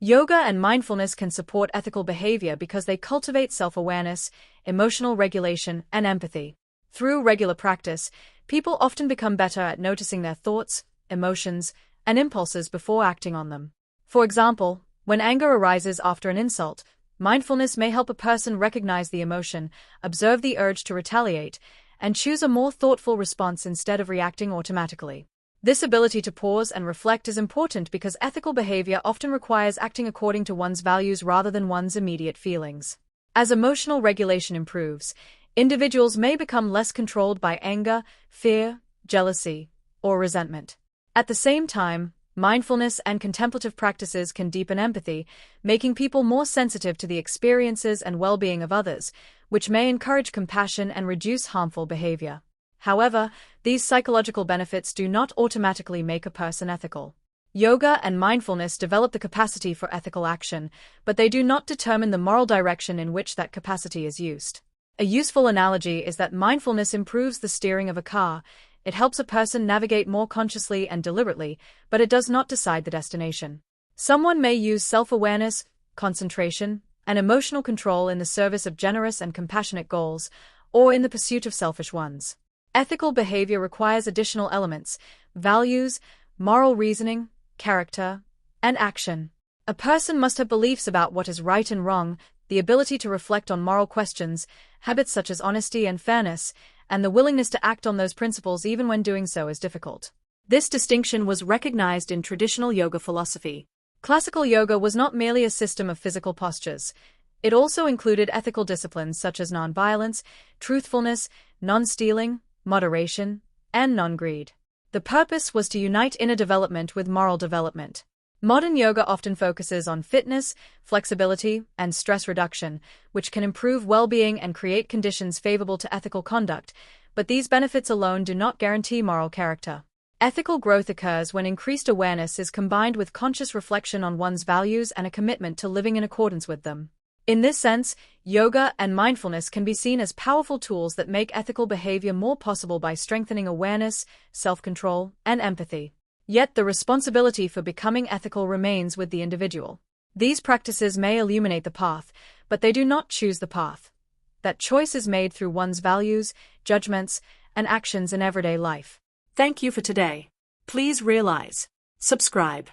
Yoga and mindfulness can support ethical behavior because they cultivate self-awareness, emotional regulation, and empathy. Through regular practice, people often become better at noticing their thoughts, emotions, and impulses before acting on them. For example, when anger arises after an insult, mindfulness may help a person recognize the emotion, observe the urge to retaliate, and choose a more thoughtful response instead of reacting automatically. This ability to pause and reflect is important because ethical behavior often requires acting according to one's values rather than one's immediate feelings. As emotional regulation improves, individuals may become less controlled by anger, fear, jealousy, or resentment. At the same time, mindfulness and contemplative practices can deepen empathy, making people more sensitive to the experiences and well-being of others, which may encourage compassion and reduce harmful behavior. However, these psychological benefits do not automatically make a person ethical. Yoga and mindfulness develop the capacity for ethical action, but they do not determine the moral direction in which that capacity is used. A useful analogy is that mindfulness improves the steering of a car. It helps a person navigate more consciously and deliberately, but it does not decide the destination. Someone may use self-awareness, concentration, and emotional control in the service of generous and compassionate goals, or in the pursuit of selfish ones. Ethical behavior requires additional elements: values, moral reasoning, character, and action. A person must have beliefs about what is right and wrong, the ability to reflect on moral questions, habits such as honesty and fairness, and the willingness to act on those principles even when doing so is difficult. This distinction was recognized in traditional yoga philosophy. Classical yoga was not merely a system of physical postures. It also included ethical disciplines such as nonviolence, truthfulness, non-stealing, moderation, and non-greed. The purpose was to unite inner development with moral development. Modern yoga often focuses on fitness, flexibility, and stress reduction, which can improve well-being and create conditions favorable to ethical conduct, but these benefits alone do not guarantee moral character. Ethical growth occurs when increased awareness is combined with conscious reflection on one's values and a commitment to living in accordance with them. In this sense, yoga and mindfulness can be seen as powerful tools that make ethical behavior more possible by strengthening awareness, self-control, and empathy. Yet the responsibility for becoming ethical remains with the individual. These practices may illuminate the path, but they do not choose the path. That choice is made through one's values, judgments, and actions in everyday life. Thank you for today. Please realize, subscribe,